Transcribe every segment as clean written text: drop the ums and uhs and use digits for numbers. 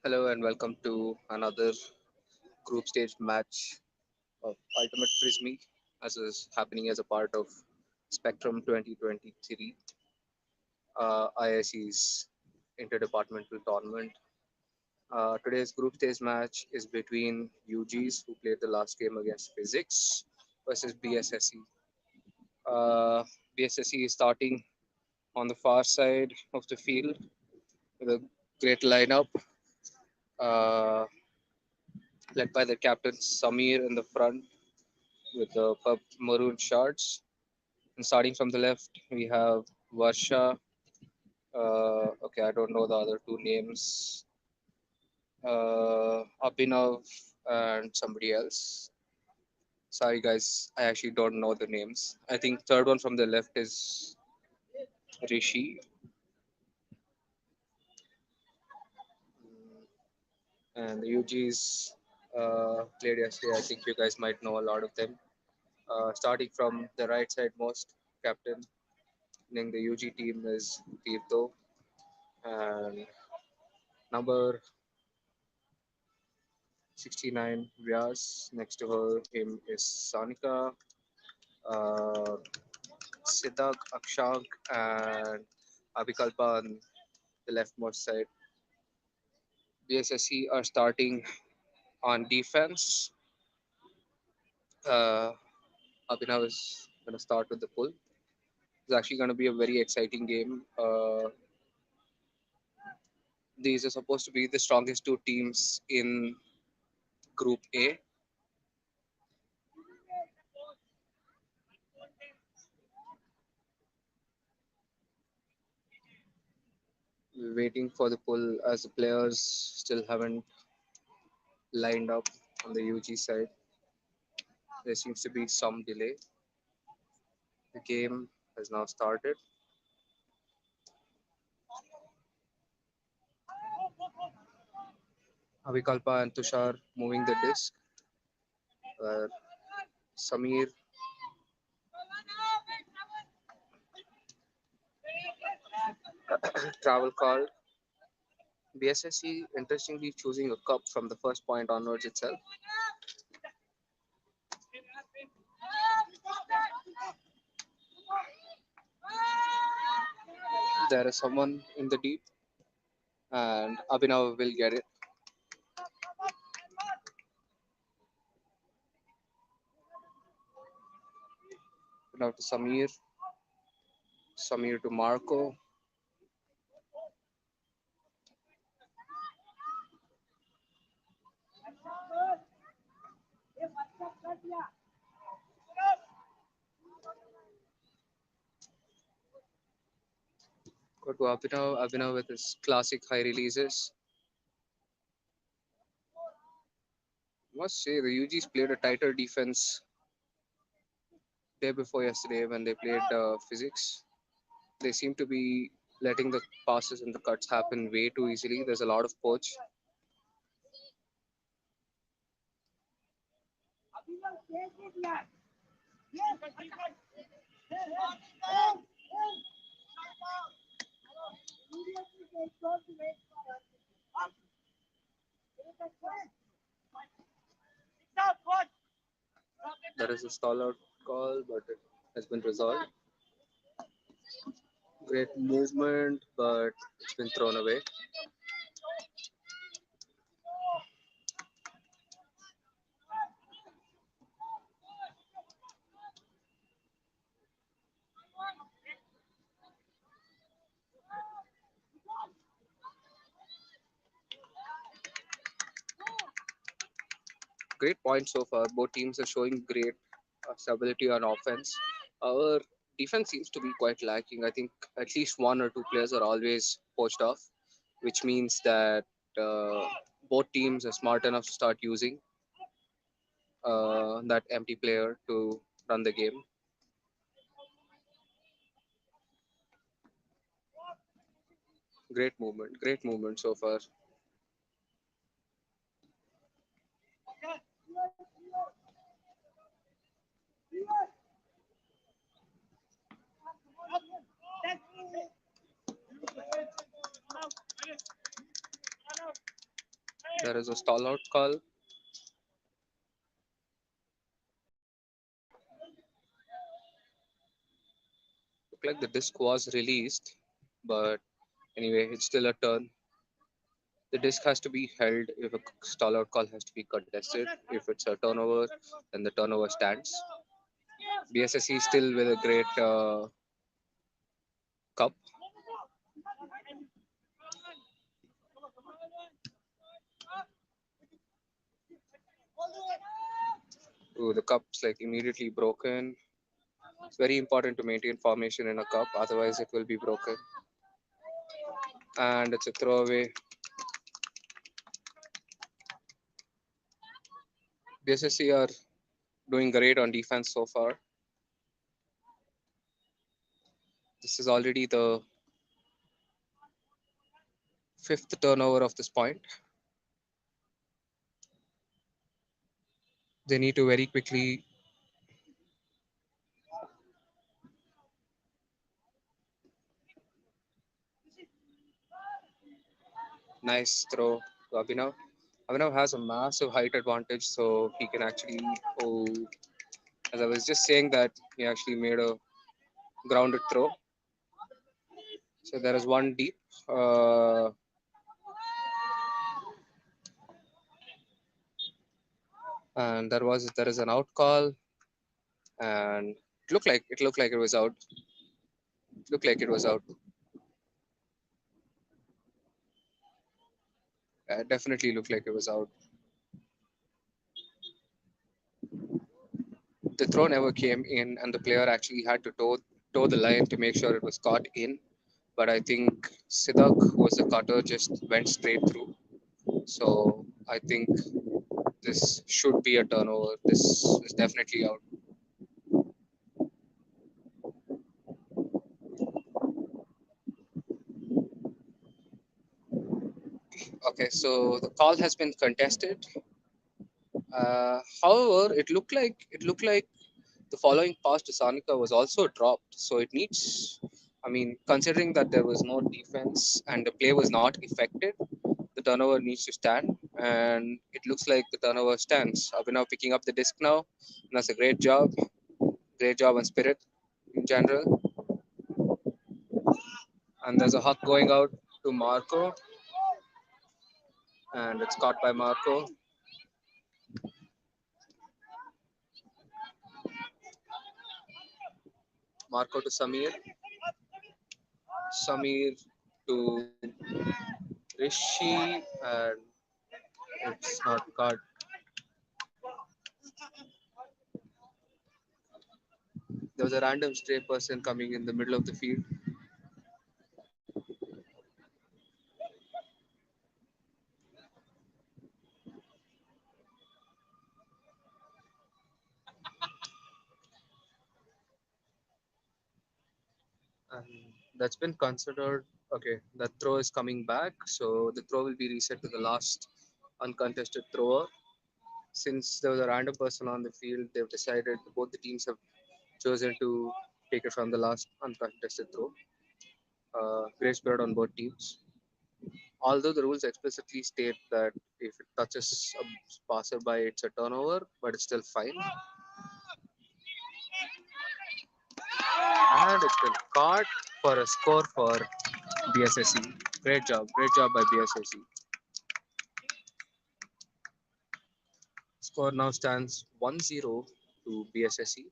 Hello and welcome to another group stage match of Ultimate Frisbee, as is happening as a part of Spectrum 2023, IIC's interdepartmental tournament. Today's group stage match is between UGs, who played the last game against Physics, versus BSSE. BSSE is starting on the far side of the field with a great lineup, uh, led by the captain Samir in the front with the maroon shorts. And starting from the left, we have Varsha. Okay, I don't know the other two names. Abhinav and somebody else. Sorry, guys, I actually don't know the names. I think third one from the left is Rishi, and the UGs played yesterday. I think you guys might know a lot of them. Starting from the right side, most captain in the UG team is Tirto, and number 69 Vyas. Next to him is Sanika, uh, Siddhak, Akshank, and Abhikalpa on the leftmost side. BSSE are starting on defense. Uh, Abhinav is going to start with the pull. It's actually going to be a very exciting game. These are supposed to be the strongest two teams in Group A. We're waiting for the pull as the players still haven't lined up on the UG side. There seems to be some delay. The game has now started. Avikalpa and Tushar moving the disc. Uh, Samir travel call. BSSE interestingly choosing a cup from the first point onwards itself. There is someone in the deep, and Abhinav will get it. Now to Samir. Samir to Marco. Go to Abhinav. Abhinav with his classic high releases. Must say the UGs played a tighter defense day before yesterday when they played physics. They seem to be letting the passes and the cuts happen way too easily. There's a lot of poach. There is a stall out call, but it has been resolved. Great movement, but it's been thrown away. Great points so far. Both teams are showing great stability on offense. Our defense seems to be quite lacking. I think at least one or two players are always poached off, which means that uh, both teams are smart enough to start using that empty player to run the game. Great movement so far. There is a stall out call. Look like the disc was released, but anyway, it's still a turn. The disc has to be held if a stall out call has to be contested. If it's a turnover, then the turnover stands. BSSE still with a great cup. Ooh, the cup's like immediately broken. It's very important to maintain formation in a cup, otherwise it will be broken. And it's a throwaway. BSSE are doing great on defense so far. This is already the fifth turnover of this point. They need to very quickly. Nice throw to Abhinav. Abhinav has a massive height advantage, so he can actually. Oh, as I was just saying that he actually made a grounded throw. So there is one deep. Uh, and there is an out call, and it looked like it was out. It looked like it was out. Definitely looked like it was out. The throw never came in, and the player actually had to toe the line to make sure it was caught in. But I think Siddharth, who was the cutter, just went straight through. So I think this should be a turnover. This is definitely out. Okay, so the call has been contested. However, it looked like the following pass to Sanika was also dropped. So it needs, I mean, considering that there was no defense and the play was not effective, the turnover needs to stand. And it looks like the turnover stands. Abhinav picking up the disc now. And that's a great job. Great job on spirit in general. And there's a huck going out to Marco. And it's caught by Marco. Marco to Samir. Samir to Rishi. And it's not caught. There was a random stray person coming in the middle of the field. And that's been considered. Okay, the throw is coming back, so the throw will be reset to the last uncontested thrower. Since there was a random person on the field, they've decided both the teams have chosen to take it from the last uncontested throw. Grace period on both teams. Although the rules explicitly state that if it touches a passerby, it's a turnover, but it's still fine. And it's been caught for a score for BSSE. Great job by BSSE. Score now stands 1-0 to BSSE.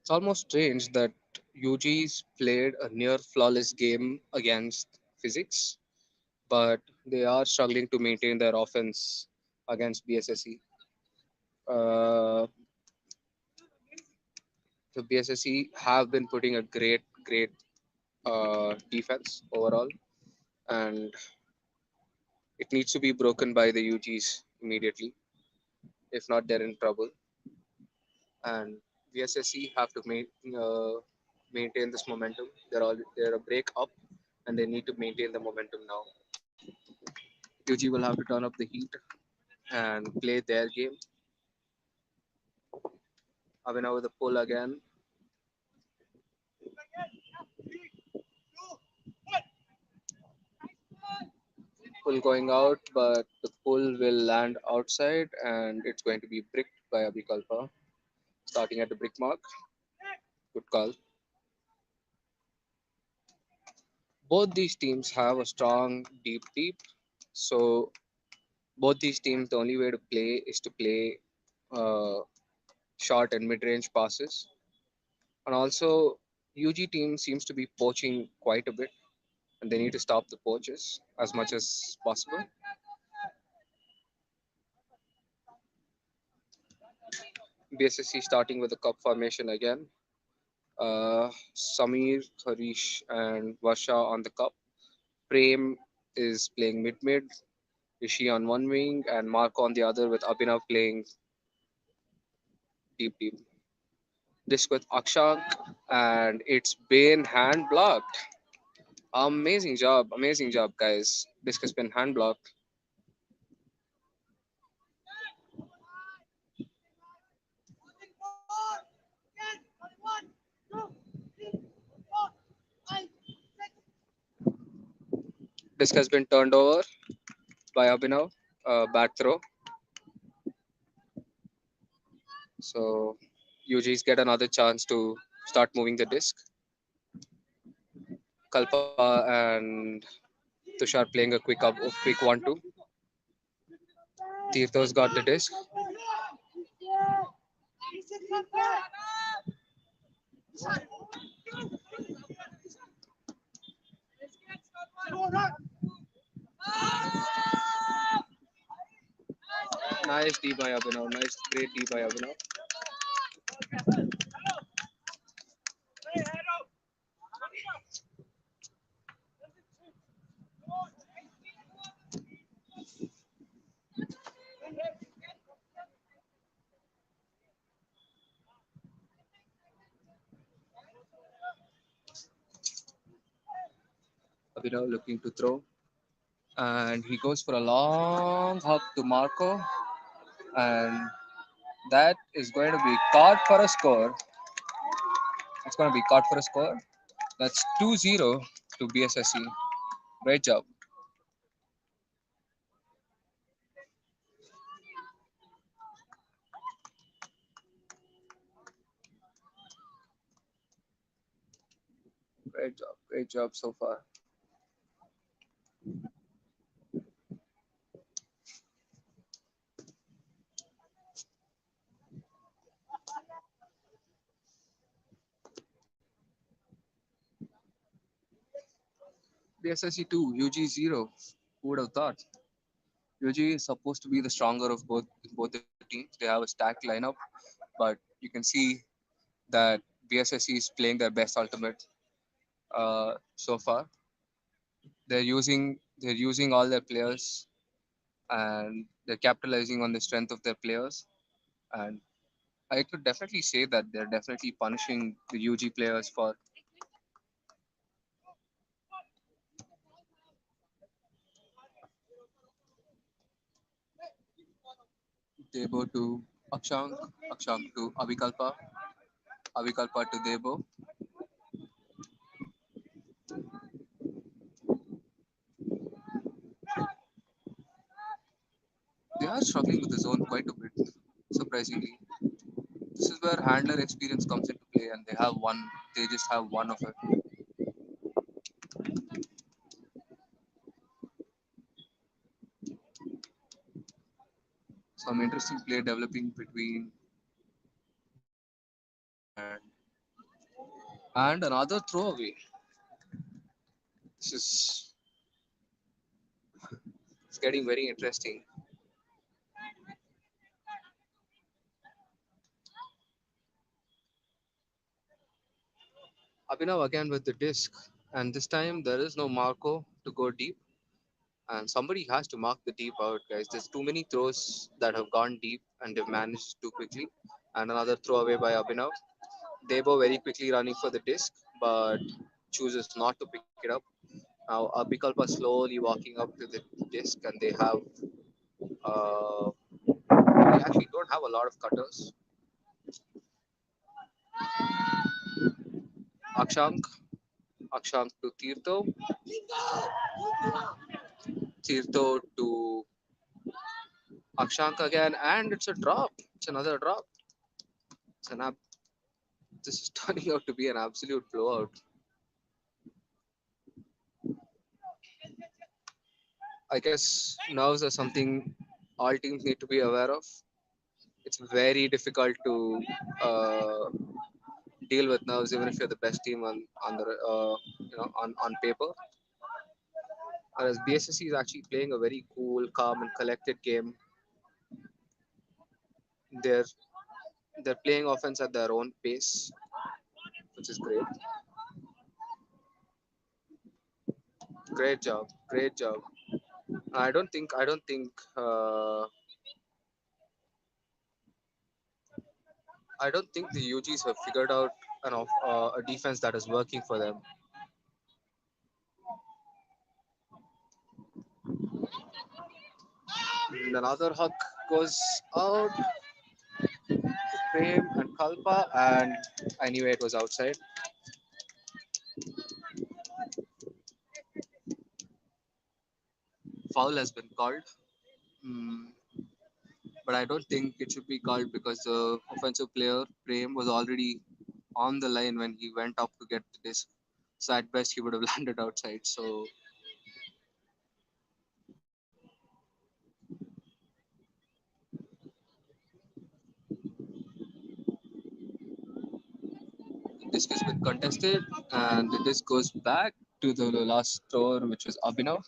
It's almost strange that UG's played a near flawless game against physics, but they are struggling to maintain their offense against BSSE. Uh, the BSSE have been putting a great defense overall, and it needs to be broken by the UGs immediately. If not, they're in trouble. And VSSE have to maintain this momentum. They're a break up, and they need to maintain the momentum now. UG will have to turn up the heat. and play their game. Abhinav with the pull again. Pull going out, but the pull will land outside and it's going to be bricked by Abhikalpa. Starting at the brick mark. Good call. Both these teams have a strong deep. So both these teams, the only way to play is to play uh, short and mid-range passes. And also, UG team seems to be poaching quite a bit, and they need to stop the poaches as much as possible. BSSE starting with the cup formation again. Samir, Harish, and Varsha on the cup. Prem is playing mid, Rishi on one wing, and Marco on the other, with Abhinav playing deep. This with Akshank, and it's been hand blocked. Amazing job, guys. This has been hand blocked. This has been turned over by Abhinav. Back throw. So UGs get another chance to start moving the disc. Kalpa and Tushar playing a quick 1-2. Tirthos got the disc. Nice D by Abhinav. Nice, great D by Abhinav. Abhinav looking to throw. And he goes for a long hop to Marco. And that is going to be caught for a score. It's going to be caught for a score. That's 2-0 to BSSE. Great job. Great job. Great job so far. BSSE 2, UG 0. Who would have thought? UG is supposed to be the stronger of both the teams. They have a stacked lineup, but you can see that BSSE is playing their best ultimate so far. They're using all their players, and they're capitalizing on the strength of their players. And I could definitely say that they're definitely punishing the UG players for Debo to Akshank, Akshank to Avikalpa, Avikalpa to Debo. They are struggling with the zone quite a bit, surprisingly. This is where handler experience comes into play, and they have one. They just have one of it. Some interesting play developing between Debo and another throwaway. This is it's getting very interesting. Abhinav again with the disc, and this time there is no Marco to go deep, and somebody has to mark the deep out, guys. There's too many throws that have gone deep and they've managed too quickly. And another throw away by Abhinav. Debo very quickly running for the disc, but chooses not to pick it up. Now Abhikalpa slowly walking up to the disc, and they have We actually don't have a lot of cutters. Akshank, Akshank to Tirtho, Tirtho to Akshank again, and it's a drop. It's another drop. It's an This is turning out to be an absolute blowout. I guess nerves are something all teams need to be aware of. It's very difficult to uh, deal with nerves, even if you're the best team on the on paper. Whereas BSSE is actually playing a very cool, calm, and collected game. They're they're playing offense at their own pace, which is great. Great job, great job. I don't think the UGs have figured out a defense that is working for them. And another huck goes out, Prem and Kalpa, and I knew it was outside. Foul has been called, mm, but I don't think it should be called because the offensive player Prem was already on the line when he went up to get the disc. So at best he would have landed outside. So the disc has been contested, and the disc goes back to the last thrower, which was Abhinav.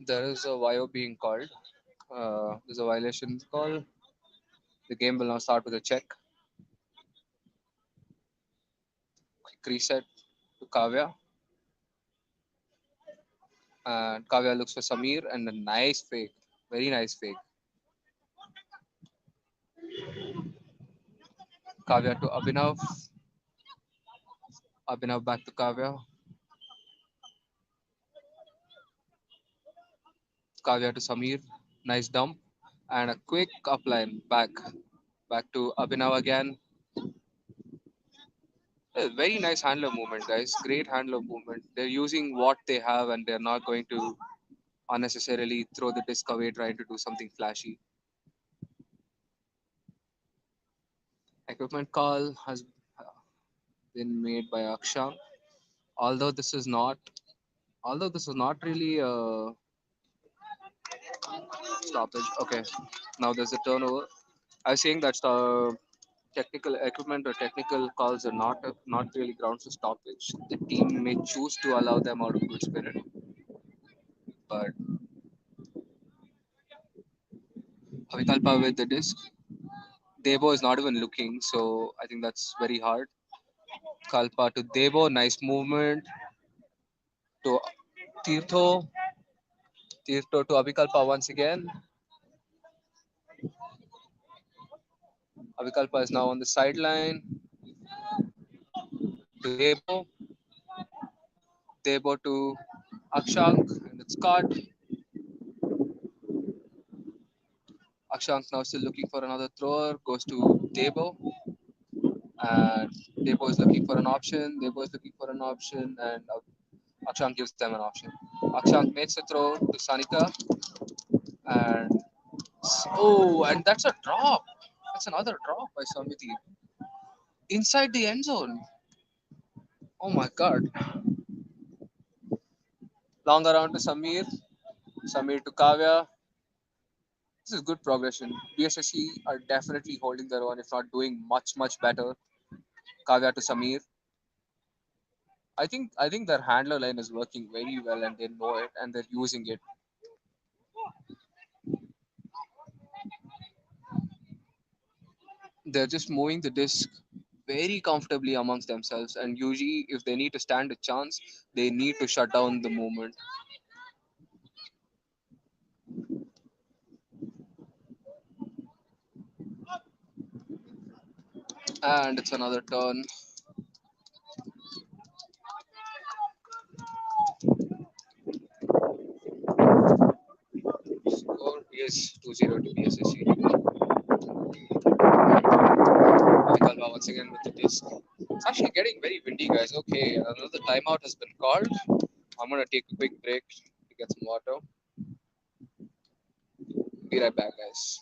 There is a YO being called. There's a violation call. The game will now start with a check. Quick reset to Kavya. And Kavya looks for Samir and a nice fake. Very nice fake. Kavya to Abhinav. Abhinav back to Kavya. Kavya to Samir. Nice dump. And a quick upline back. Back to Abhinav again. Very nice handler movement, guys. Great handler movement. They're using what they have and they're not going to unnecessarily throw the disc away trying to do something flashy. Equipment call has been made by Aksha. Although this is not, although this is not really a stoppage. Okay, now there's a turnover. I was saying that technical equipment or technical calls are not really grounds for stoppage. The team may choose to allow them out of good spirit, but Avikalpa with the disc. Debo is not even looking, so I think that's very hard. Kalpa to Debo, nice movement to Tirtho. Tirtho to Avikalpa once again. Avikalpa is now on the sideline to Debo. Debo to Akshank, and it's caught. Akshank now still looking for another thrower, goes to Debo, and Debo is looking for an option. Debo is looking for an option, and Akshank gives them an option. Akshank makes a throw to Sanika, and and that's a drop. That's another drop by Samiti inside the end zone. Oh my god! Long around to Samir, Samir to Kavya. This is good progression. BSSE are definitely holding their own, if not doing much better. Kavya to Samir. I think their handler line is working very well and they know it and they're using it. They're just moving the disc very comfortably amongst themselves. And usually, if they need to stand a chance, they need to shut down the movement. And it's another turn. Score is 2-0 to BSSE. Vikalpa once again with the disc. It's actually getting very windy, guys. Okay, another timeout has been called. I'm gonna take a quick break to get some water. Be right back, guys.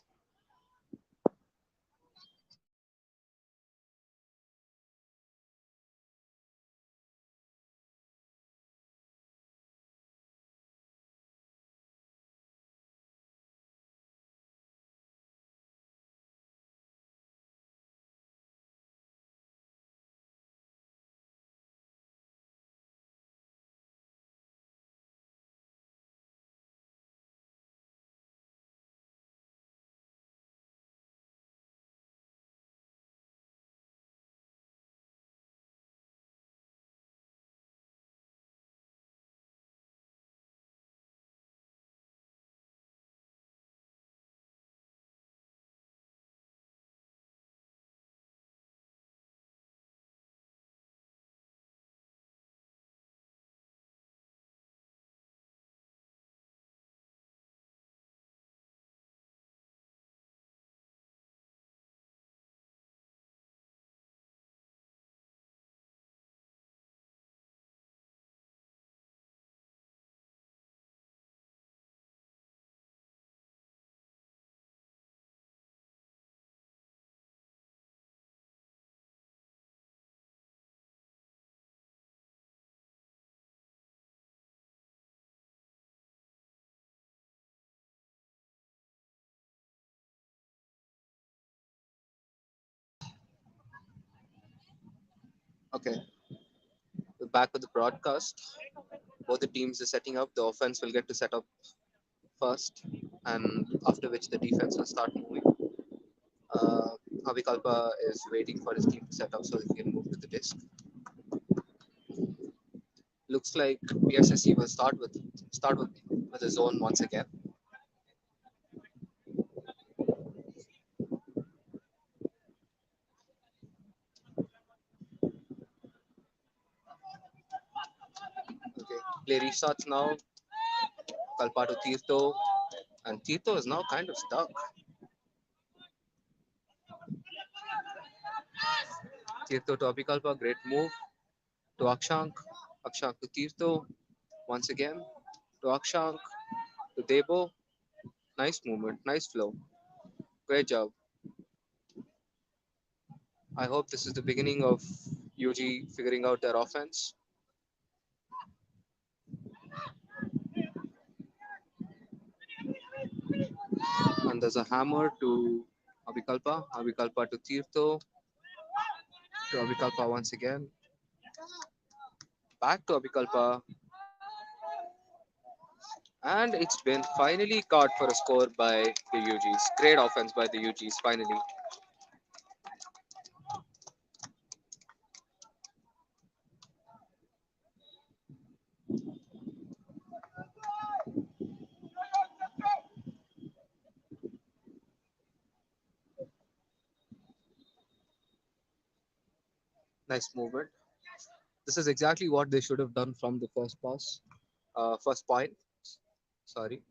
Okay, we're back with the broadcast. Both the teams are setting up. The offense will get to set up first, and after which the defense will start moving. Uh, Avikalpa is waiting for his team to set up so he can move to the disc. Looks like BSSE will start with the zone once again. Okay, play restarts now. Kalpa to Tirto, and Tirto is now kind of stuck. Tirto to Avikalpa, great move to Akshank. Akshank to Tirto once again to Akshank to Debo. Nice movement, nice flow. Great job. I hope this is the beginning of UG figuring out their offense. And there's a hammer to Avikalpa. Avikalpa to Tirto. To Avikalpa once again. Back to Avikalpa. And it's been finally caught for a score by the UGs. Great offense by the UGs, finally. Nice movement. This is exactly what they should have done from the first pass, first point. Sorry.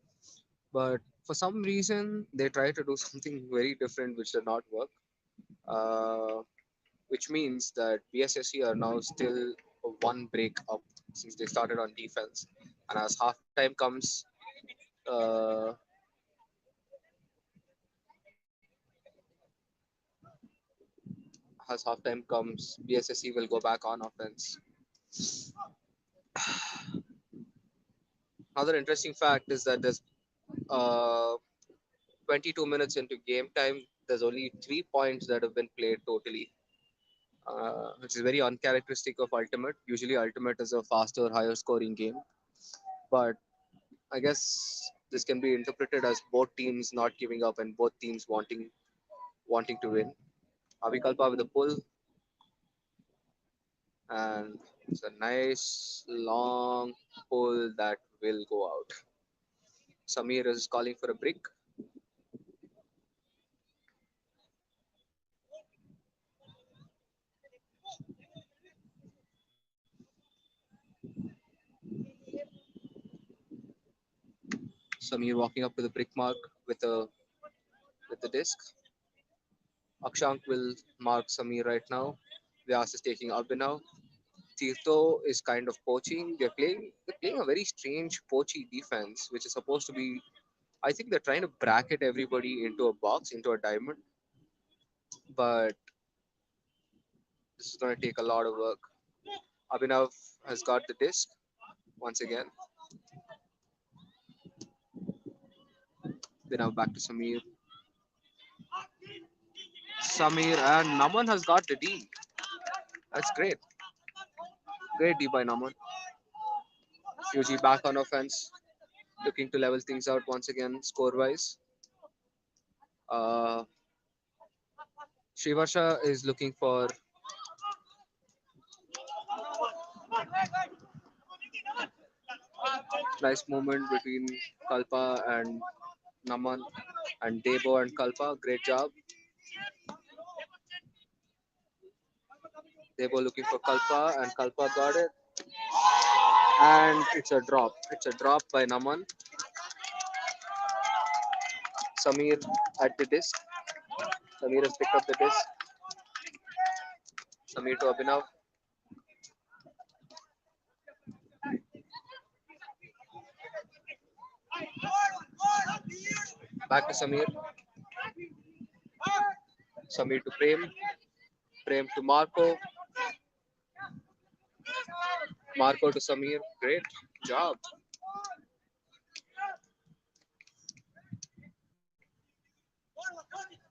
But for some reason, they tried to do something very different, which did not work. Uh, which means that BSSE are now still one break up since they started on defense. And as halftime comes, uh, BSSE will go back on offense. Another interesting fact is that there's 22 minutes into game time, there's only 3 points that have been played totally, which is very uncharacteristic of Ultimate. Usually, Ultimate is a faster, higher scoring game, but I guess this can be interpreted as both teams not giving up and both teams wanting to win. Avikalpa with a pull, and it's a nice long pull that will go out. Samir is calling for a brick. Samir walking up to the brick mark with a with the disc. Akshank will mark Samir right now. Vyas is taking Abhinav. Tirto is kind of poaching. They're playing a very strange poachy defense, which is supposed to be. I think they're trying to bracket everybody into a box, into a diamond, but this is going to take a lot of work. Abhinav has got the disc once again. Abhinav back to Samir. Samir and Naman has got the D. That's great. Great D by Naman. UG back on offense, looking to level things out once again score wise. Uh, Shivarsha is looking for nice movement between Kalpa and Naman and Debo and Kalpa. Great job. Debo looking for Kalpa and Kalpa got it. And it's a drop. It's a drop by Naman. Samir at the disc. Samir has picked up the disc. Samir to Abhinav. Back to Samir. Samir to Prem. Prem to Marco. Marco to Samir. Great job.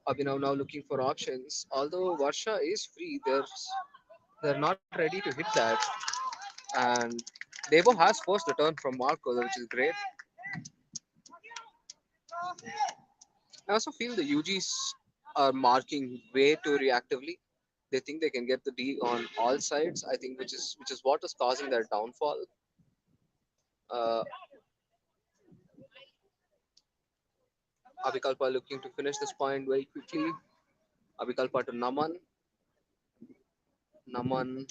Abhinav now looking for options. Although Varsha is free, they're not ready to hit that. And Devo has forced the turn from Marco, which is great. I also feel the UGs are marking way too reactively. They think they can get the D on all sides. I think which is what is causing their downfall. Uh, Abikalpa looking to finish this point very quickly. Abikalpa to Naman. Naman.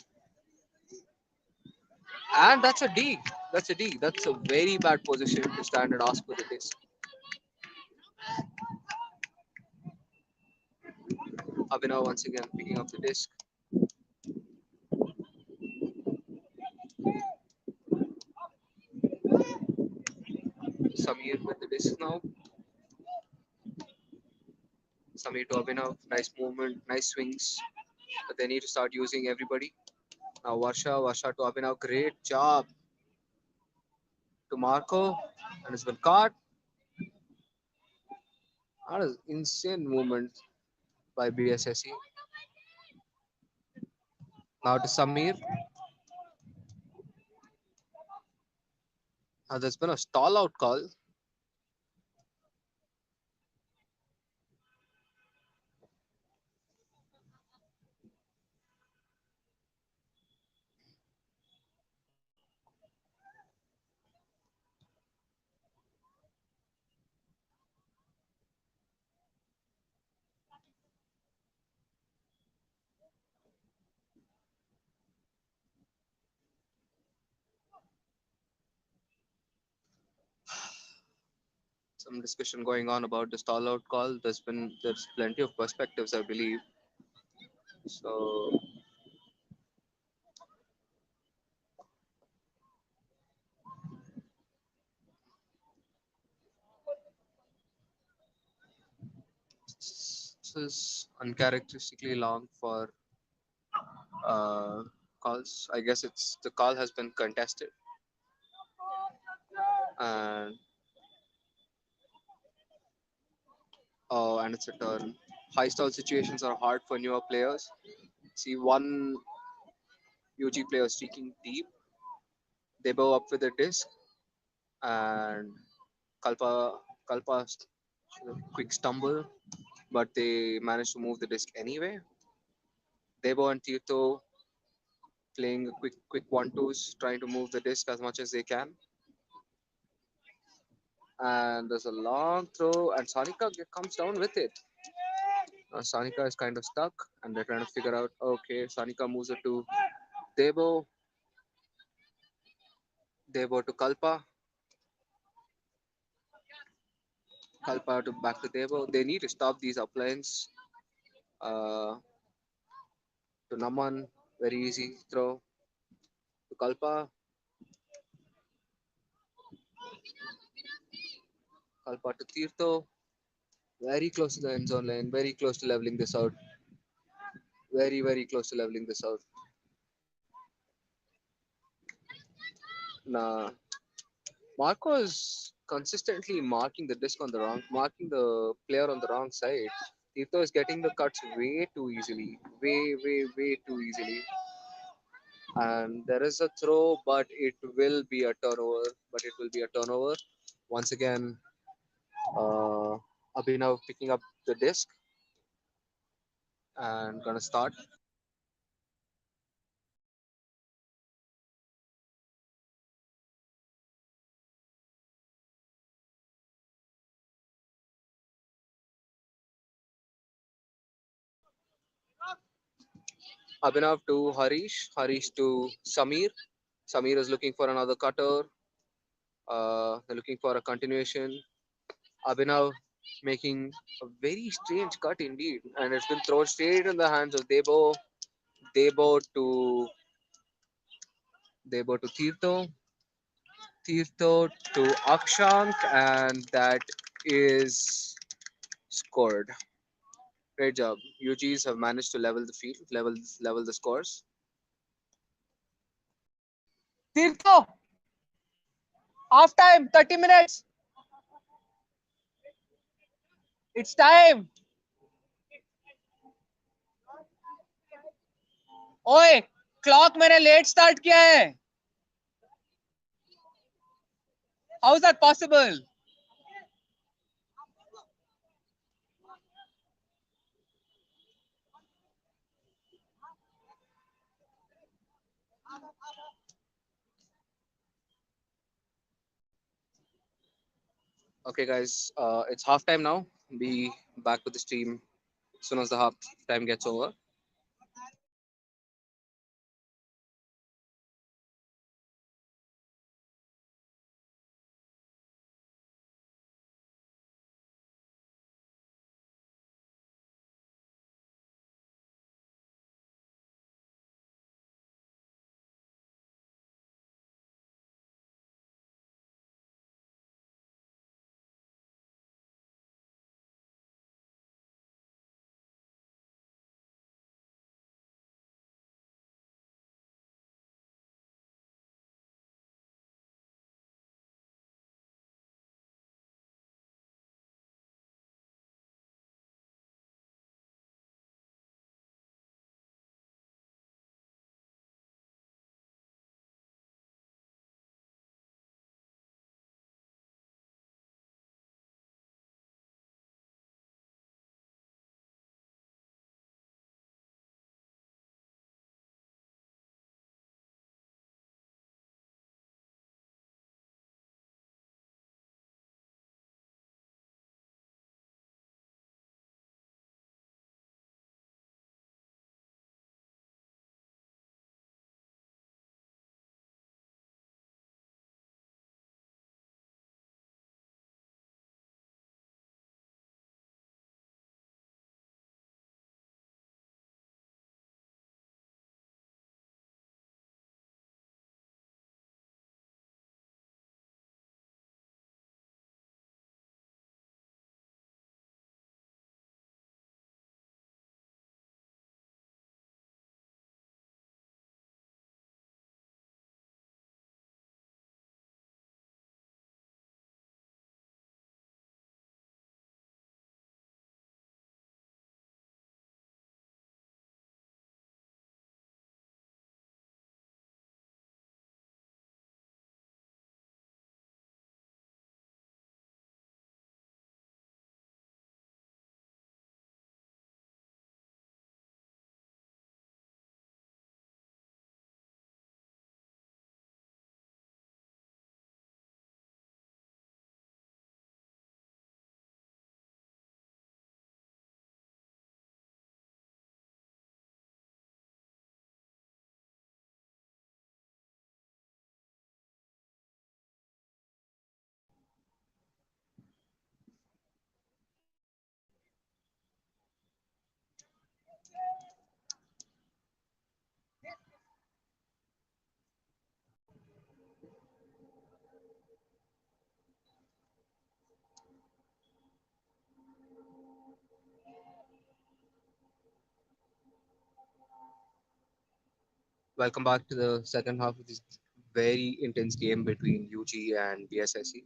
And that's a D. That's a D. That's a very bad position to stand and ask for the disc. Abhinav once again picking up the disc. Samir with the disc now. Samir to Abhinav. Nice movement, nice swings. But they need to start using everybody. Now Varsha to Abhinav. Great job to Marco. And it's been caught. That is insane movement by BSSE. Now to Samir. Now there's been a stall out call. Some discussion going on about the stall out call. There's plenty of perspectives, I believe. So this is uncharacteristically long for uh, calls. I guess it's the call has been contested, and oh, and it's a turn. High stall situations are hard for newer players. See one UG player streaking deep. They bow up with the disc, and Kalpa quick stumble, but they managed to move the disc anyway. Debo and Tito playing a quick one-twos, trying to move the disc as much as they can. And there's a long throw, and Sonika comes down with it. Sonika is kind of stuck, and they're trying to figure out. Okay, Sonika moves it to Debo. Debo to Kalpa. Kalpa to back to Debo. They need to stop these uplines. Uh, to Naman, very easy throw to Kalpa. Kalpa to Tirtho. Very close to the end zone line. Very close to leveling this out. Very close to leveling this out. Nah, Marco is consistently marking the player on the wrong side. Tito is getting the cuts way too easily, way too easily. And there is a throw, but it will be a turnover. But it will be a turnover. Once again, uh, Abhinav picking up the disc and gonna start. Abhinav to Harish, Harish to Samir. Samir is looking for another cutter. They're looking for a continuation. Abhinav making a very strange cut indeed, and it's been thrown straight in the hands of Debo. Debo to Debo to Tirtho. Tirtho to Akshank, and that is scored. Great job. UGs have managed to level the field, level the scores. Tirtho, half time, 30 minutes. It's time. ओए, clock मैंने let start किया है. How is that possible? Okay, guys, it's halftime now. Be back with the stream as soon as the half time gets over. Welcome back to the second half of this very intense game between UG and BSSE.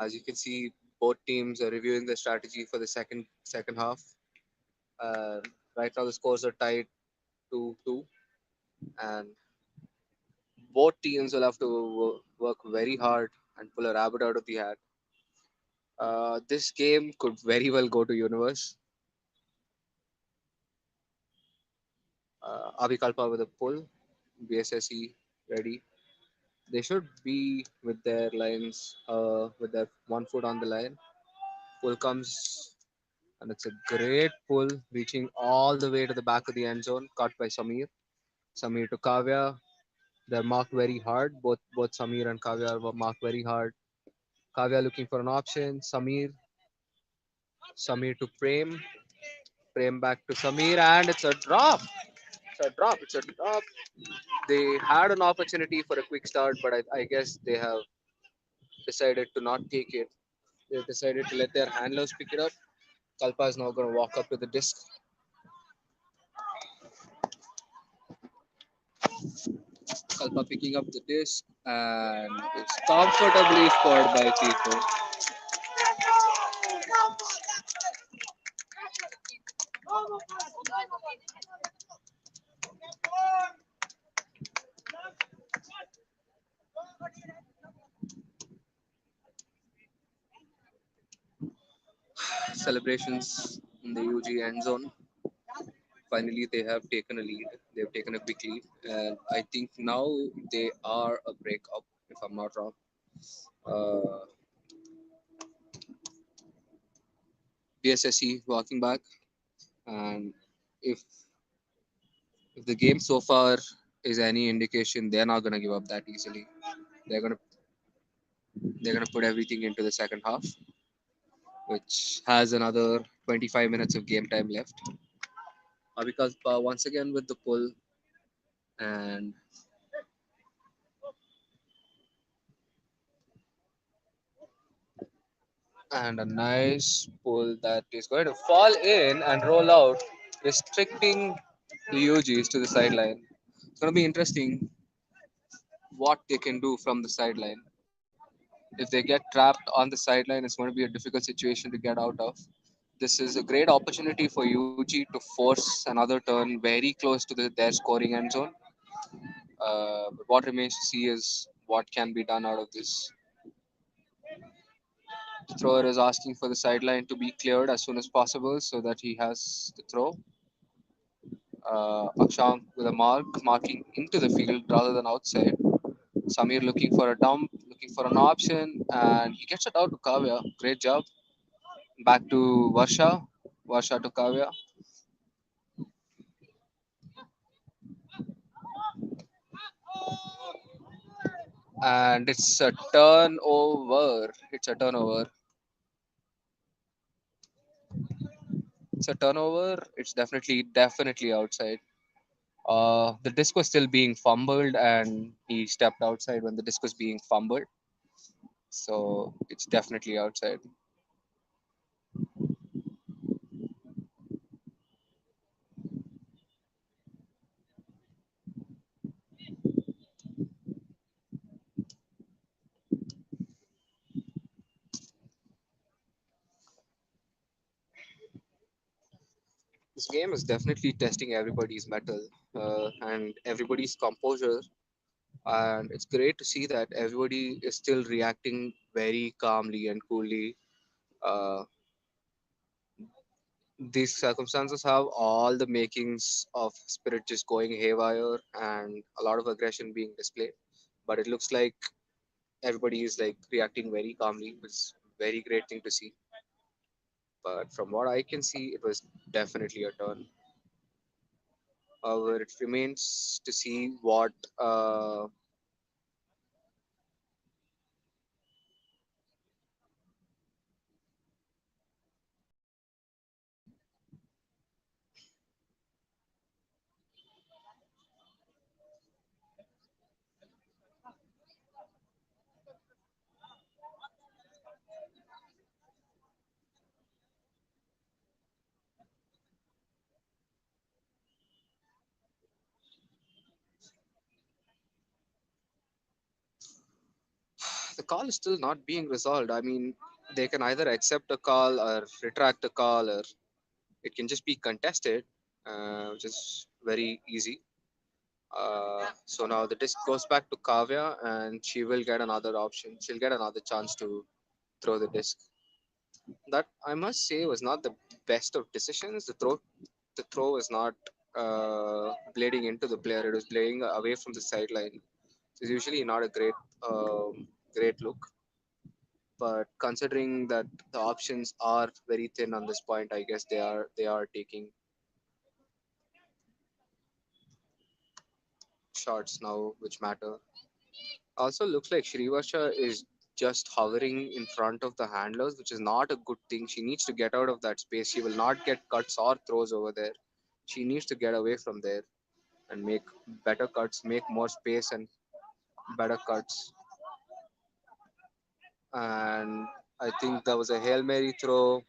As you can see, both teams are reviewing the strategy for the second half. Uh, right now, the scores are tied 2-2, and both teams will have to work very hard and pull a rabbit out of the hat. This game could very well go to universe. Abikalpa with a pull, BSSE ready. They should be with their lines, with their one foot on the line. Pull comes, and it's a great pull, reaching all the way to the back of the end zone, caught by Samir. Samir to Kavya. They're marked very hard. Both Samir and Kavya were marked very hard. Kavya looking for an option. Samir to Prem. Prem back to Samir, and it's a drop. It's a drop. It's a drop. They had an opportunity for a quick start, but I guess they have decided to not take it. They decided to let their handlers pick it up. Kalpa is now going to walk up to the disc. Kalpa picking up the disc, and it's comfortably scored by Tito. Celebrations in the UG end zone. Finally, they have taken a lead. They've taken a quick lead, and I think now they are a break up, if I'm not wrong. Uh, BSSE walking back, and if if the game so far is any indication, they're not gonna give up that easily. They're gonna they're gonna put everything into the second half, which has another 25 minutes of game time left. Because once again with the pull, and a nice pull that is going to fall in and roll out, restricting the UGs to the sideline. It's going to be interesting what they can do from the sideline. If they get trapped on the sideline, it's going to be a difficult situation to get out of. This is a great opportunity for UG to force another turn very close to their scoring end zone. But what remains to see is what can be done out of this. The thrower is asking for the sideline to be cleared as soon as possible so that he has the throw. Akshang with a marking into the field rather than outside. Samir looking for a dump, looking for an option, and he gets it out to Kavya. Great job. Back to Varsha. Varsha to Kavya. And it's a turnover. It's a turnover. It's a turnover. It's definitely outside. The disc was still being fumbled, and he stepped outside when the disc was being fumbled. So it's definitely outside. This game is definitely testing everybody's metal and everybody's composure. And it's great to see that everybody is still reacting very calmly and coolly. Uh, these circumstances have all the makings of spirit just going haywire and a lot of aggression being displayed. But it looks like everybody is like reacting very calmly. It's a very great thing to see. But from what I can see, it was definitely a turn. However, it remains to see what The call is still not being resolved. I mean, they can either accept a call or retract a call, or it can just be contested, which is very easy. So now the disc goes back to Kavya, and she will get another option. She'll get another chance to throw the disc. That I must say was not the best of decisions. The throw was not blading into the player; it was blading away from the sideline. It's usually not a great look. But considering that the options are very thin on this point, I guess they are taking shots now, which matter. Also, looks like Srivarsha is just hovering in front of the handlers, which is not a good thing. She needs to get out of that space. She will not get cuts or throws over there. She needs to get away from there and make better cuts, make more space and better cuts. And I think there was a Hail Mary throw,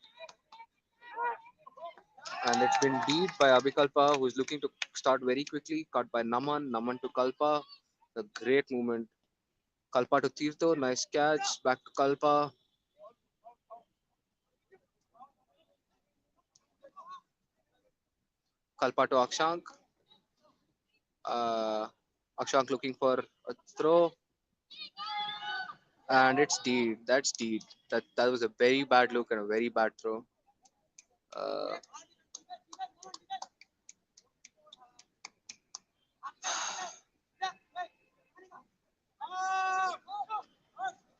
and it's been beat by Abhikalpa, who's looking to start very quickly. Cut by Naman, Naman to Kalpa. A great movement. Kalpa to Tirtho, nice catch. Back to Kalpa. Kalpa to Akshank. Uh, Akshank looking for a throw, and it's deep. That's deep. That was a very bad look and a very bad throw. Uh,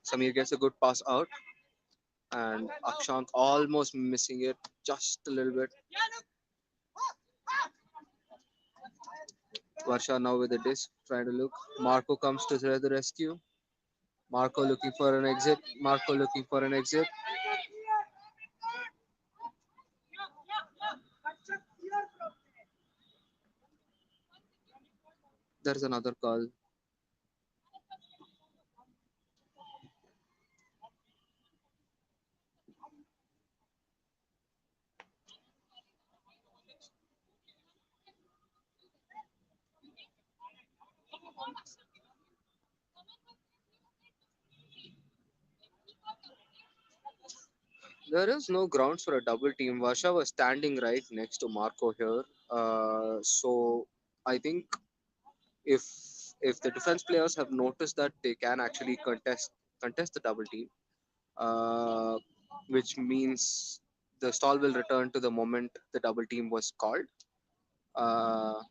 Samir gets a good pass out, and Akshank almost missing it just a little bit. Varsha now with the disc, trying to look. Marco comes to the rescue. Marco looking for an exit. Marco looking for an exit. There's another call. There is no grounds for a double team. Varsha was standing right next to Marco here. So I think if if the defense players have noticed that, they can actually contest the double team, uh, which means the stall will return to the moment the double team was called. Uh,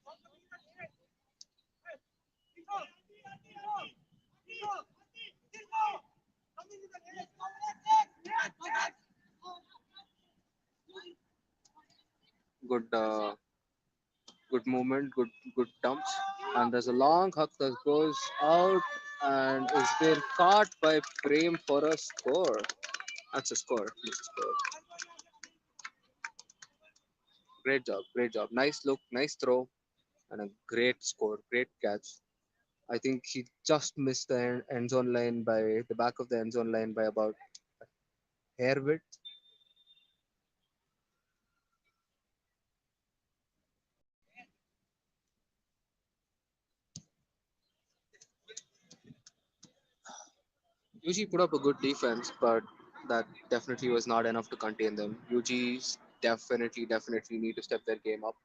good movement, good dumps, and there's a long huck that goes out and is been caught by Prem for a score. That's a score. That's a score. Great job. Nice look, nice throw, and a great score, great catch. I think he just missed the end zone line by the back of the end zone line by about hair width. UG put up a good defense, but that definitely was not enough to contain them. UG's definitely need to step their game up.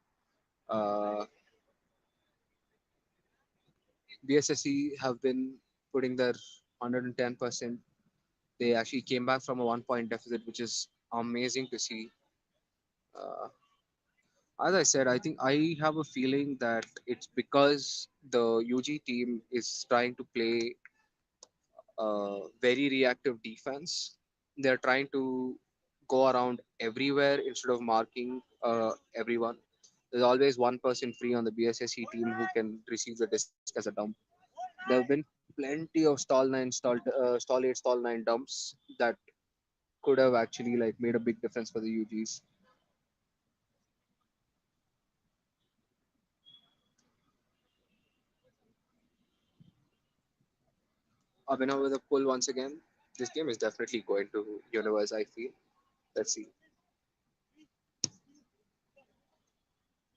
Uh, BSSE have been putting their 110%. They actually came back from a 1 point deficit, which is amazing to see. Uh, as I said, I think I have a feeling that it's because the UG team is trying to play very reactive defense. They're trying to go around everywhere instead of marking everyone. There's always one person free on the BSSE team who can receive the disc as a dump. There have been plenty of stall 8, stall 9 dumps that could have actually like made a big difference for the UGs. Abhinav with a pull once again. This game is definitely going to universe, I feel. Let's see.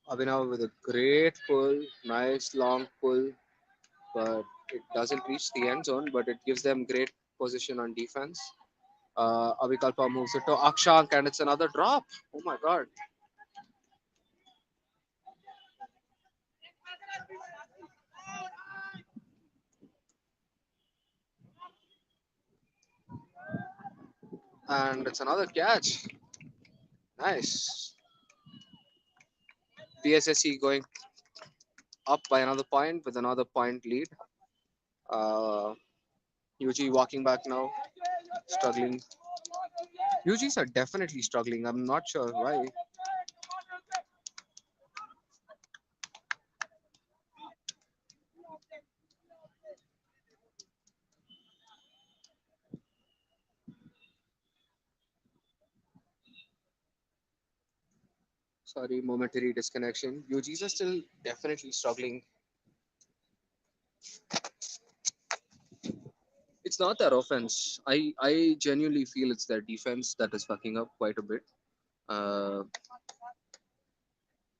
Abhinav with a great pull, nice long pull, but it doesn't reach the end zone, but it gives them great position on defense. Avikalpa moves it to Akshank, and it's another drop. Oh my god. And it's another catch. Nice. BSSE going up by another point with another point lead. Uh, UG walking back now, struggling. UGs are definitely struggling. I'm not sure why. Sorry, momentary disconnection. UGs are still definitely struggling. It's not their offense. I genuinely feel it's their defense that is fucking up quite a bit. Uh,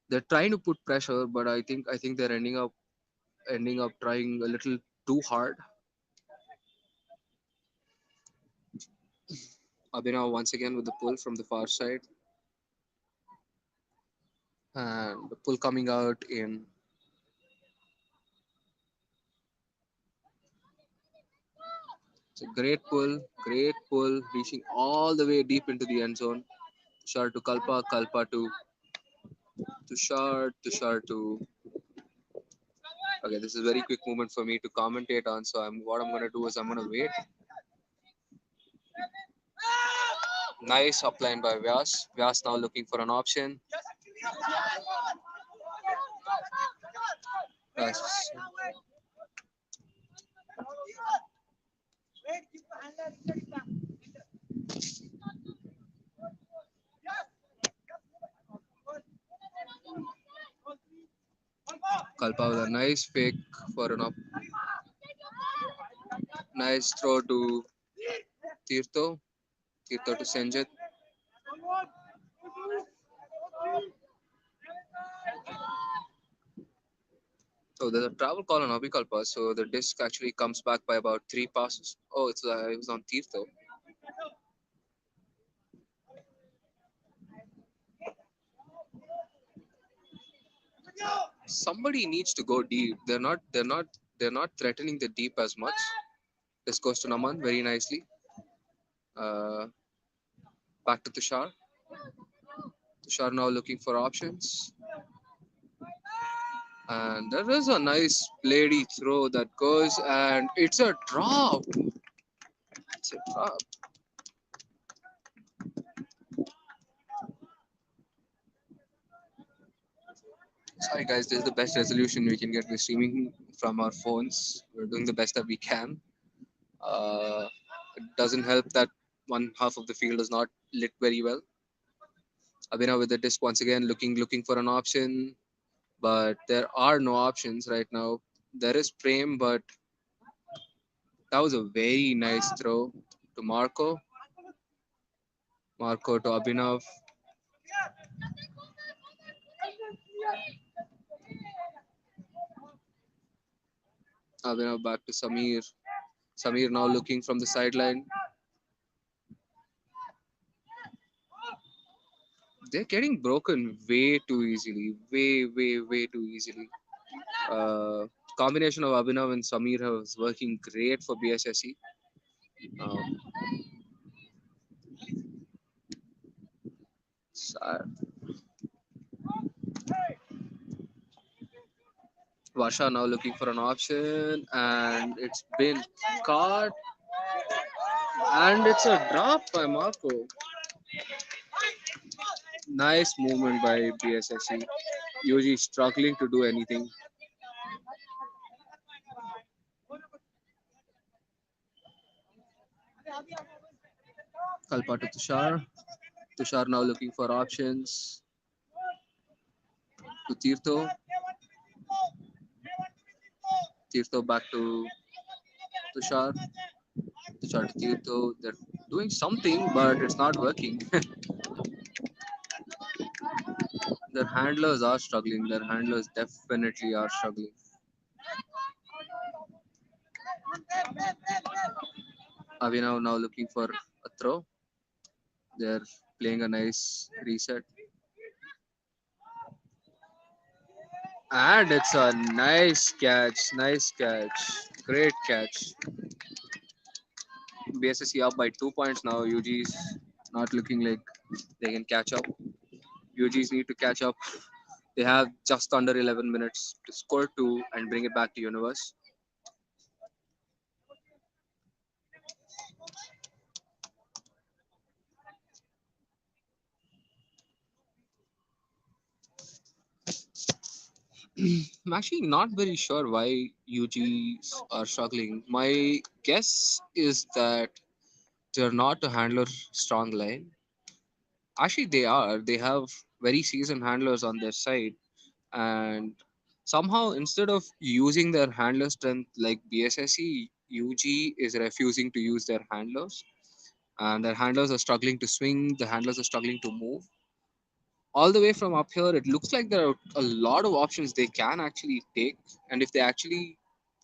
they're trying to put pressure, but I think they're ending up trying a little too hard. Abhinav once again with the pull from the far side, and the pull coming out in. It's a great pull, reaching all the way deep into the end zone. Tushar to Kalpa, Kalpa to Tushar, Tushar to. Okay, this is a very quick moment for me to commentate on. So what I'm gonna do is I'm gonna wait. Nice upline by Vyas. Vyas now looking for an option. Yes. Kalpa with a nice fake for an up. Nice throw to Tirtho. Tirtho to Sanjit. So there's a travel call on Abikalpa. So the disc actually comes back by about 3 passes. Oh, it was on Tirtho. Somebody needs to go deep. They're not threatening the deep as much. This goes to Naman very nicely. Uh, Back to Tushar. Tushar now looking for options. And there is a nice blady throw that goes, and it's a drop. It's a drop. Sorry, guys, this is the best resolution we can get with streaming from our phones. We're doing the best that we can. It doesn't help that one half of the field is not lit very well. Abhinav with the disc once again, looking for an option, but there are no options right now. There is Prem, but that was a very nice throw to Marco. Marco to Abhinav. Abhinav back to Samir. Samir now looking from the sideline. They're getting broken way too easily. Way too easily. Uh, Combination of Abhinav and Samir was working great for BSSE. Um, Varsha now looking for an option, and it's been caught, and it's a drop by Marco. Nice movement by BSSE. UG struggling to do anything. Kalpa to Tushar. Tushar now looking for options. To Tirtho. Tirtho back to Tushar. Tushar to Tirtho. They're doing something, but it's not working. Their handlers are struggling. Their handlers definitely are struggling. Abhinav now looking for a throw. They're playing a nice reset. And it's a nice catch. Nice catch. Great catch. BSSE up by 2 points now. UG's not looking like they can catch up. UG's need to catch up. They have just under 11 minutes to score two and bring it back to Universe. I'm actually not very sure why UGs are struggling. My guess is that they're not a handler strong line. Actually, they are. They have very seasoned handlers on their side, and somehow instead of using their handler strength like BSSE, UG is refusing to use their handlers, and their handlers are struggling to swing. The handlers are struggling to move. All the way from up here, it looks like there are a lot of options they can actually take, and if they actually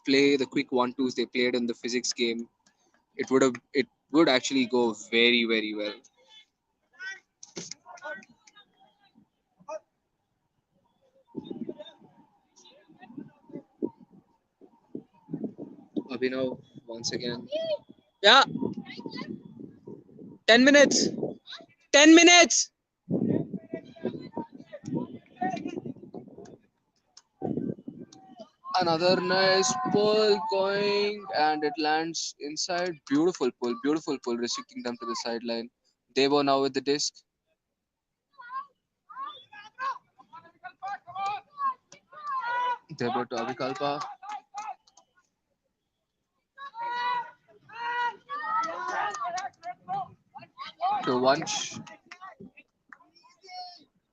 play the quick one twos they played in the physics game, it would actually go very very well. Abhinav once again. Yeah, 10 minutes. 10 minutes. Another nice pull going, and it lands inside. Beautiful pull, restricting them to the sideline. Devo now with the disc. Devo to Avikalpa to Vansh.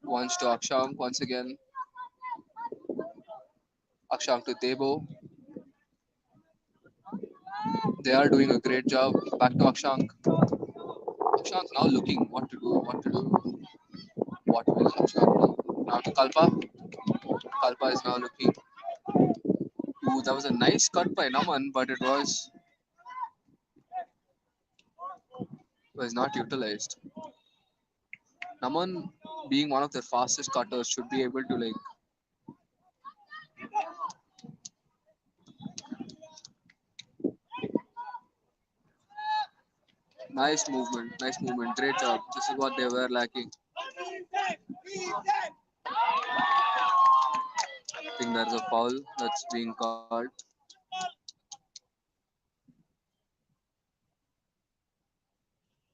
Vansh to Akshank once again. Akshank to Devo. They are doing a great job. Back to Akshank. Akshank now looking what to do, what to do. What will Akshank do? Now to Kalpa. Kalpa is now looking. Ooh, that was a nice cut by Naman, but it was not utilized. Naman, being one of their fastest cutters, should be able to like nice movement, great job. This is what they were lacking. I think there's a foul that's being called.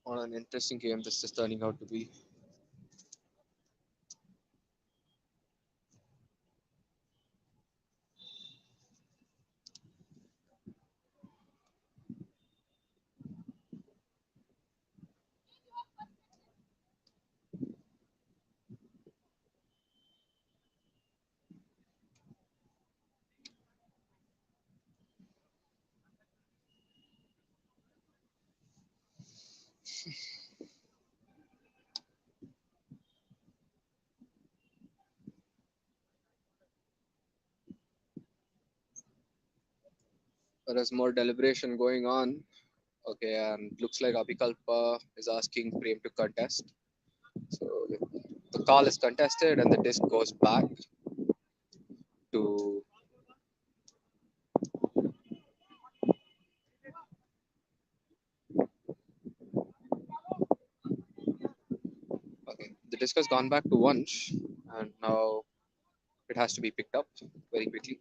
What an interesting game this is turning out to be. There is more deliberation going on. Okay, and looks like Abikalpa is asking Prem to contest. So the call is contested and the disc goes back to. Okay, the disc has gone back to Vansh, and now it has to be picked up very quickly.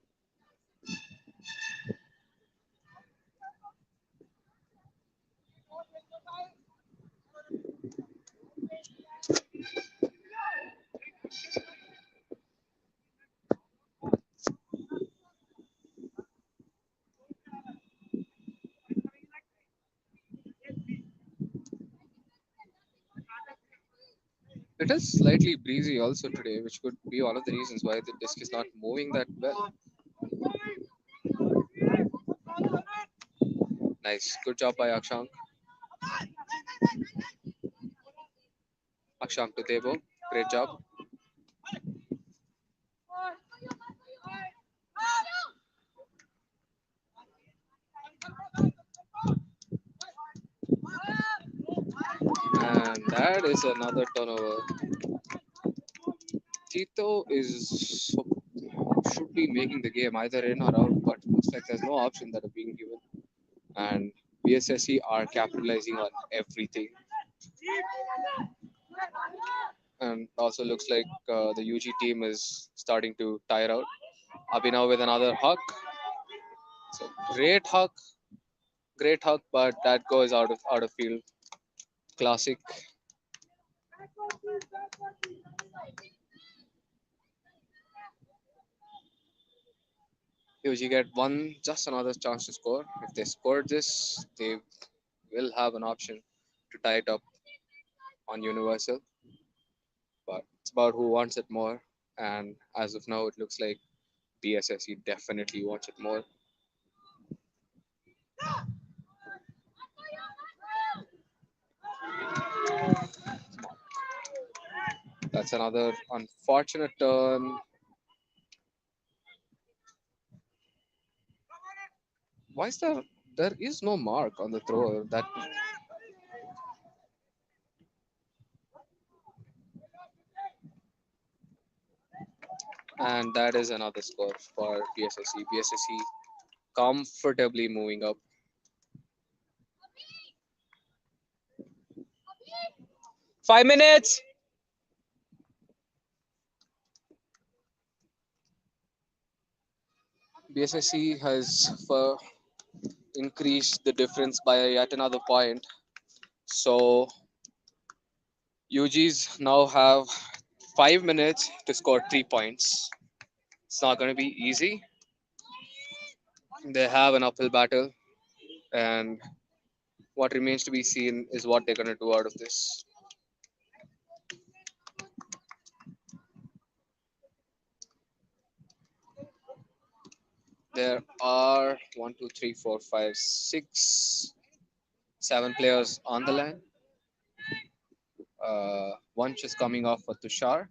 It is slightly breezy also today, which could be one of the reasons why the disc is not moving that well. Nice, good job by Akshank. Akshank to Devo, great job. And that is another turnover. Tito is should be making the game either in or out, but looks like there's no option that are being given. And BSSE are capitalizing on everything. And also looks like the UG team is starting to tire out. Abhinav with another huck. So great huck, but that goes out of field. Classic. UG get just another chance to score. If they score this, they will have an option to tie it up on Universal. But it's about who wants it more. And as of now, it looks like BSSE definitely wants it more. That's another unfortunate turn. Why is there? There is no mark on the thrower. And that is another score for BSSE. BSSE comfortably moving up. 5 minutes. BSSE has increased the difference by yet another point. So UGs now have 5 minutes to score 3 points. It's not going to be easy. They have an uphill battle, and what remains to be seen is what they're going to do out of this. There are one, two, three, four, five, six, 7 players on the line. Vanch is coming off for Tushar,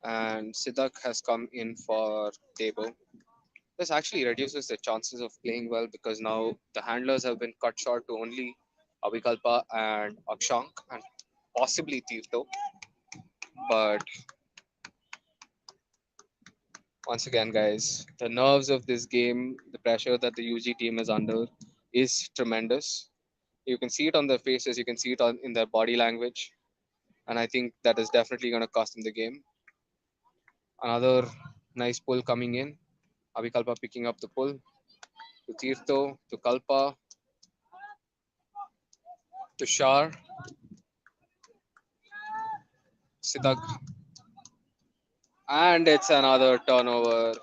and Siddhak has come in for Debo. This actually reduces the chances of playing well because now the handlers have been cut short to only Avikalpa and Akshank and possibly Tirto. But once again, guys, the nerves of this game, the pressure that the UG team is under is tremendous. You can see it on their faces, you can see it in their body language, and I think that is definitely going to cost them the game. Another nice pull coming in. Avikalpa picking up the pull to Tirto, to Kalpa, to Shar, Siddhak, and it's another turnover.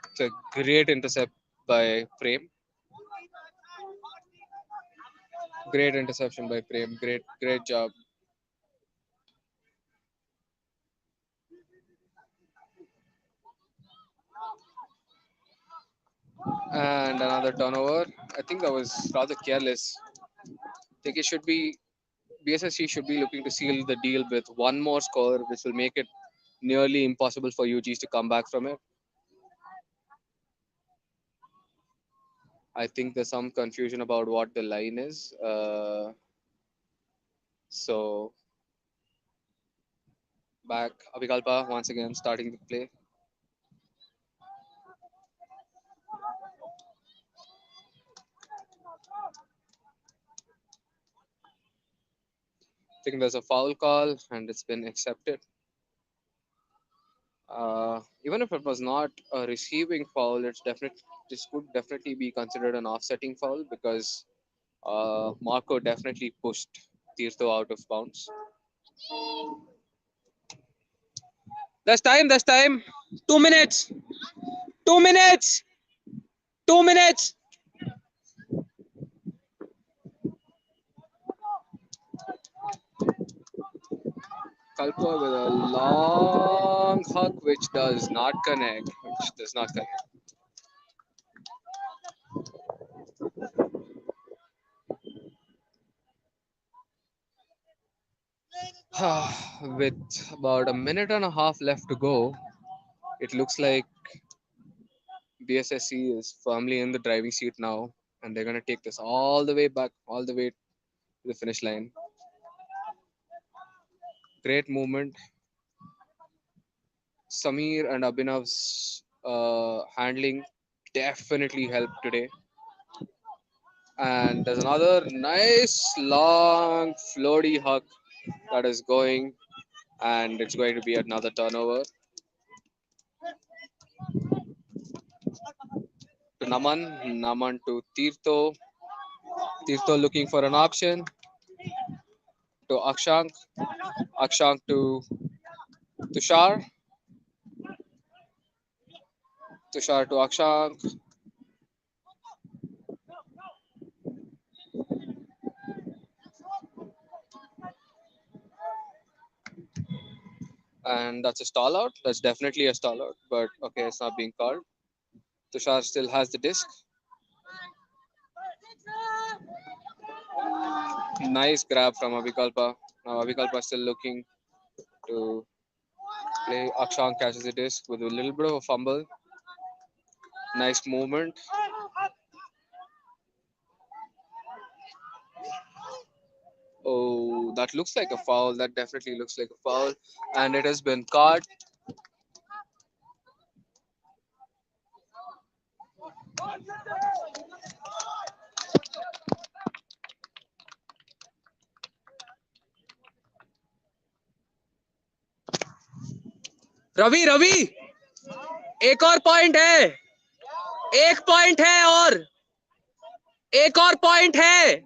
It's a great intercept by Prem. Great interception by Prem. Great job. And another turnover. I think that was rather careless. I think it should be BSSC should be looking to seal the deal with one more score, which will make it nearly impossible for UGs to come back from it. I think there's some confusion about what the line is. So back Abikalpa once again starting the play. I think there's a foul call and it's been accepted. Even if it was not a receiving foul, this could definitely be considered an offsetting foul because Marco definitely pushed Tirtho out of bounds. That's time. That's time. 2 minutes. 2 minutes. 2 minutes. Kalpa with a long hook, which does not connect. Which does not connect. With about a minute and a half left to go, it looks like BSSC is firmly in the driving seat now, and they're gonna take this all the way back, all the way to the finish line. Great movement. Samir and Abhinav's handling definitely helped today. And there's another nice long floaty hug that is going, and it's going to be another turnover to Naman. Naman to Tirto. Tirto looking for an option to Akshank. Akshank to Tushar. Tushar to Akshank. And that's a stall out. That's definitely a stall out, but okay, it's not being called. Tushar still has the disc. Nice grab from Avikalpa. Now Avikalpa still looking to play. Akshan catches the disc with a little bit of a fumble. Nice movement. Oh, that looks like a foul. That definitely looks like a foul. And it has been caught. Ravi Ravi एक और point है, एक point है और एक और point है.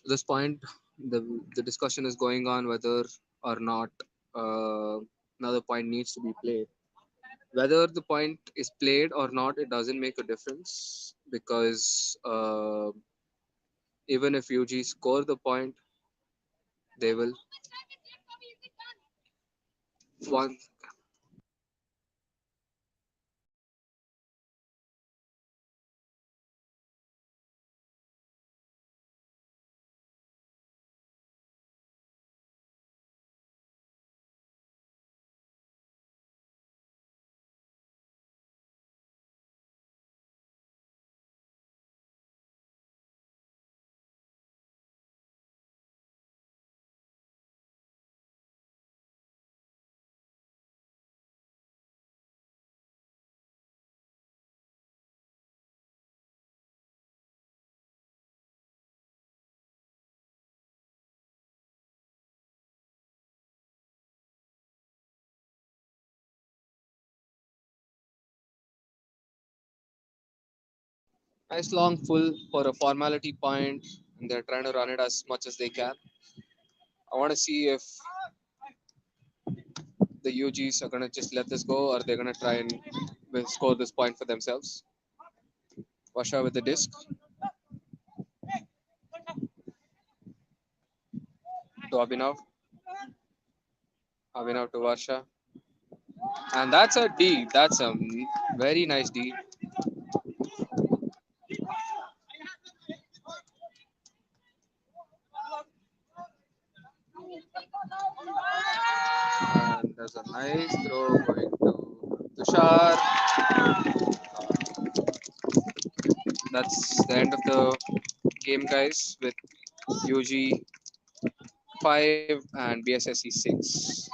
At this point, the discussion is going on whether or not uh, another point needs to be played. Whether the point is played or not, it doesn't make a difference because even if UG score the point, they will one. Nice long full for a formality point, and they're trying to run it as much as they can. I want to see if the UGs are going to just let this go or they're going to try and score this point for themselves. Vasha with the disc to Abhinav. Abhinav to Vasha. And that's a D. That's a very nice D. And there's a nice throw going to Tushar. That's the end of the game, guys, with UG 5 and BSSE 6.